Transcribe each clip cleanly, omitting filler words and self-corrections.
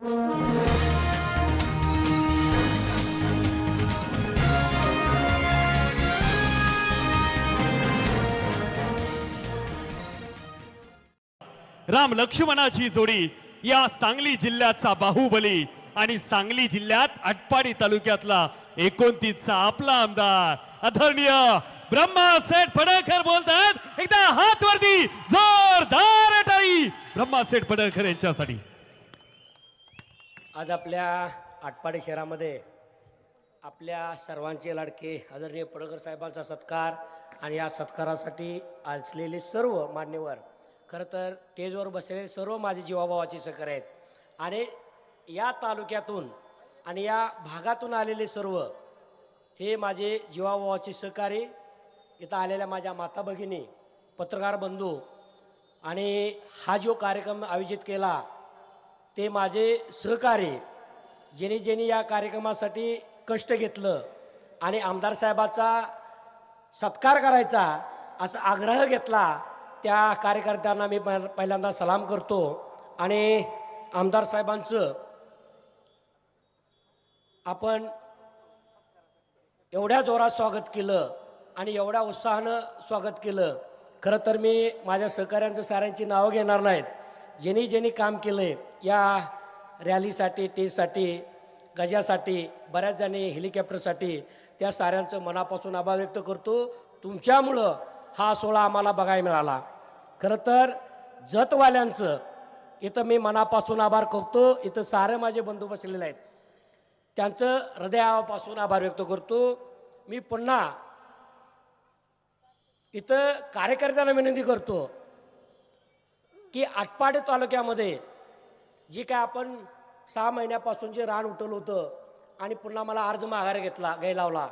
राम लक्ष्मणाची जोडी या सांगली जिल्ह्याचा बाहुबली आणि सांगली जिल्ह्यात आटपाडी तालुक्यातला 29चा आपला आमदार आदरणीय ब्रह्मासेठ पडळकर बोलतात। एकदा हात वरती जोरदार टाळी ब्रह्मासेठ पडळकर यांच्यासाठी। आज आपल्या आटपाडी शहरामध्ये आपल्या सर्वांचे लाडके आदरणीय पडळकर साहेबांचा सत्कार आणि या सत्कारासाठी असलेले सर्व मान्यवर, खरं तर स्टेजवर बसलेले सर्व माझे जीवाभावाचे सहकारी आहेत आणि या तालुक्यातून आणि या भागातून आलेले सर्व हे माझे जीवाभावाचे सहकारी, इथं आलेल्या माझ्या माता भगिनी, पत्रकार बंधू आणि हा जो कार्यक्रम आयोजित केला ते माझे सहकारी, ज्यांनी या कार्यक्रमासाठी कष्ट घेतलं आणि आमदार साहेबाचा सत्कार करायचा असा आग्रह घेतला, त्या कार्यकर्त्यांना मी पहिल्यांदा सलाम करतो आणि आमदार साहेबांचं आपण एवढ्या जोरात स्वागत केलं आणि एवढ्या उत्साहानं स्वागत केलं। खरं तर मी माझ्या सहकाऱ्यांचं साऱ्यांची नावं घेणार नाहीत, ज्यांनी काम केलं आहे या रॅलीसाठी, टेजसाठी, गजासाठी, बऱ्याच जणी हेलिकॉप्टरसाठी, त्या साऱ्यांचं मनापासून आभार व्यक्त करतो। तुमच्यामुळं हा सोहळा आम्हाला बघायला मिळाला। खरं तर जतवाल्यांचं इथं मी मनापासून आभार करतो। इथं सारे माझे बंधू बसलेले आहेत, त्यांचं हृदयापासून आभार व्यक्त करतो। मी पुन्हा इथं कार्यकर्त्यांना विनंती करतो की आटपाडी तालुक्यामध्ये जी काय आपण 6 महिन्यापासून जे रान उठवलं होतं आणि पुन्हा मला अर्ज माघार घ्यायला लावला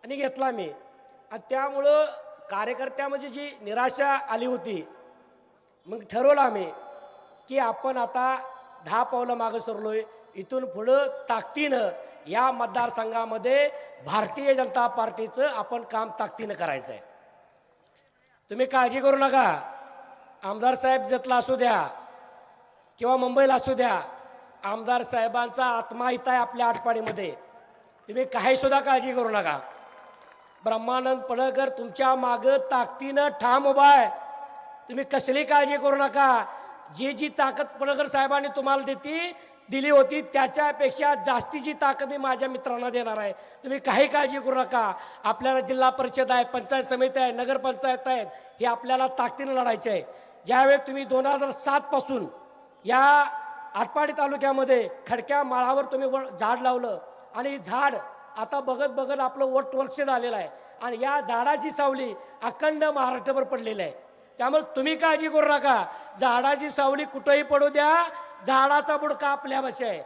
आणि घेतला मी, आणि त्यामुळं कार्यकर्त्यामध्ये जी निराशा आली होती, मग ठरवलं आम्ही की आपण आता 10 पावलं मागं सरलोय, इथून पुढं ताकदीनं या मतदारसंघामध्ये भारतीय जनता पार्टीचं आपण काम ताकदीनं करायचं आहे। तुम्ही काळजी करू नका, आमदार साहेब जतला असू द्या किंवा मुंबईला असू द्या, आमदार साहेबांचा आत्मा इथं आहे आपल्या आटपाडीमध्ये, तुम्ही काही सुद्धा काळजी करू नका। ब्रह्मानंद पडळकर तुमच्या मागं ताकदीनं ठाम उभा आहे, तुम्ही कसली काळजी करू नका। जी ताकद पडळकर साहेबांनी तुम्हाला दिली होती त्याच्यापेक्षा जास्तीची ताकद मी माझ्या मित्रांना देणार आहे, तुम्ही काही काळजी करू नका। आपल्याला जिल्हा परिषद आहे, पंचायत समिती आहे, नगरपंचायत आहेत, हे आपल्याला ताकदीनं लढायचं आहे। ज्यावेळी तुम्ही 2007 पासून या आटपाडी तालुक्यामध्ये खडक्या माळावर तुम्ही झाड लावलं आणि झाड आता बघत बघत आपलं वर्ष झालेलं आहे आणि या झाडाची सावली अखंड महाराष्ट्रभर पडलेली आहे। त्यामुळे तुम्ही काळजी करू नका, झाडाची सावली कुठेही पडू द्या, झाडाचा बुडका आपल्यापाशी आहे,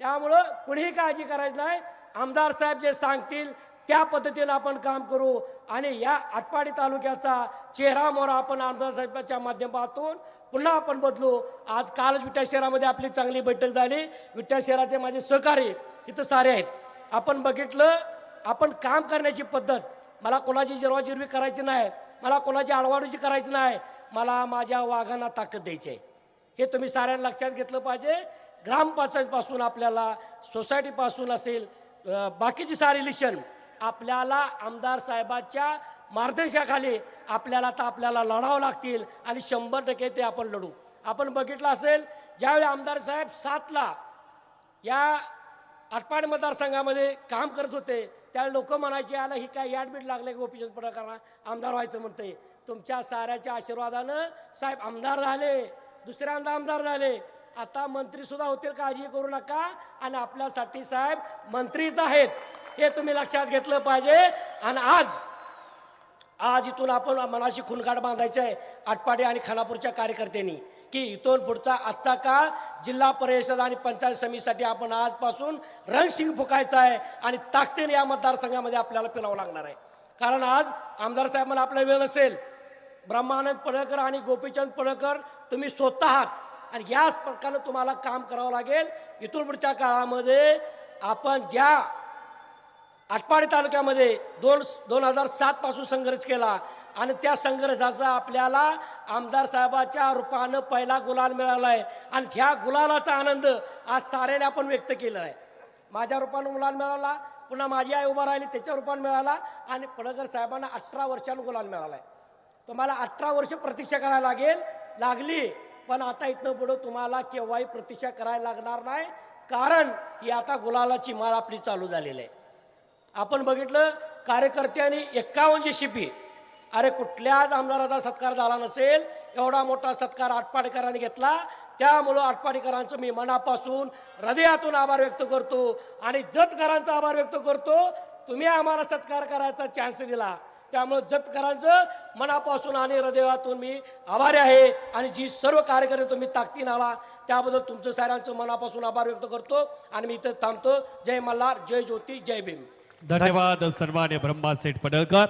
त्यामुळं कुणीही काळजी करायची नाही। आमदार साहेब जे सांगतील त्या पद्धतीनं आपण काम करू आणि या आटपाडी तालुक्याचा चेहरा मोहरा आपण आमदार साहेबांच्या माध्यमातून पुन्हा आपण बदलू। आज कालच विठ्ठल शहरामध्ये आपली चांगली बैठक झाली, विठ्ठल शहराचे माझे सहकारी इथं सारे आहेत, आपण बघितलं आपण काम करण्याची पद्धत, मला कोणाची जिरवाजिरवी करायची नाही, मला कोणाची आडवाडूची करायची नाही, मला माझ्या वाघांना ताकद द्यायची आहे, हे तुम्ही साऱ्यांना लक्षात घेतलं पाहिजे। ग्रामपंचायतपासून आपल्याला सोसायटीपासून असेल बाकीची सारी इलेक्शन आपल्याला आमदार साहेबांच्या मार्गदर्शनाखाली आपल्याला लढावं लागतील आणि 100% ते आपण लढू। आपण बघितलं असेल ज्यावेळी आमदार साहेब 7ला या आटपाडी मतदारसंघामध्ये काम करत होते त्यावेळी लोक म्हणायचे आला ही काय याडबीड लागले गोपीचंद पडळकरांना आमदार व्हायचं म्हणते। तुमच्या साऱ्याच्या आशीर्वादानं साहेब आमदार झाले, दुसऱ्यांदा आमदार झाले, आता मंत्री सुद्धा होतील, काळजी करू नका। आणि आपल्यासाठी साहेब मंत्रीच आहेत हे तुम्ही लक्षात घेतलं पाहिजे। आणि आज इथून आपण मनाशी खुणगाठ बांधायचं आहे आटपाडी आणि खानापूरच्या कार्यकर्त्यांनी की इथून पुढचा आजचा काळ जिल्हा परिषद आणि पंचायत समितीसाठी आपण आजपासून रणशिंग फुकायचा आहे आणि ताकदीने या मतदारसंघामध्ये आपल्याला पेलावं लागणार आहे। कारण आज आमदार साहेबांना आपला वेळ नसेल, ब्रह्मानंद पडळकर आणि गोपीचंद पडळकर तुम्ही स्वतः आहात आणि याच प्रकारे तुम्हाला काम करावं लागेल। इथून पुढच्या काळामध्ये आपण ज्या आटपाडी तालुक्यामध्ये 2007 पासून संघर्ष केला, आणि त्या संघर्षाचा आपल्याला आमदार साहेबाच्या रूपानं पहिला गुलाल मिळाला आहे आणि ह्या गुलालाचा आनंद आज साऱ्याने आपण व्यक्त केला आहे. माझ्या रूपानं गुलाल मिळाला, पुन्हा माझी आई उभा राहिली त्याच्या रूपानं मिळाला आणि पडळकर साहेबांना 18 वर्षानं गुलाल मिळाला आहे. तुम्हाला 18 वर्ष प्रतीक्षा करायला लागली, पण आता इथनं पुढं तुम्हाला केव्हाही प्रतीक्षा करायला लागणार नाही, कारण ही आता गुलालाची माळ आपली चालू झालेली आहे. आपण बघितलं कार्यकर्त्यांनी 51 शिपी, अरे कुठल्याच आमदाराचा सत्कार झाला नसेल एवढा मोठा सत्कार आटपाडीकरांनी घेतला. त्यामुळं आटपाडीकरांचं मी मनापासून हृदयातून आभार व्यक्त करतो आणि जतकरांचा आभार व्यक्त करतो. तुम्ही आम्हाला सत्कार करायचा चान्स दिला, त्यामुळे जतकरांचं मनापासून आणि हृदयातून मी आभारी आहे. आणि जी सर्व कार्यकर्ते तुम्ही ताकदीने आला त्याबद्दल तुमचं साऱ्यांचं मनापासून आभार व्यक्त करतो आणि मी इथं थांबतो. जय मल्हार, जय ज्योती, जय भीम. धन्यवाद सन्मान्य ब्रह्मासेठ पडळकर.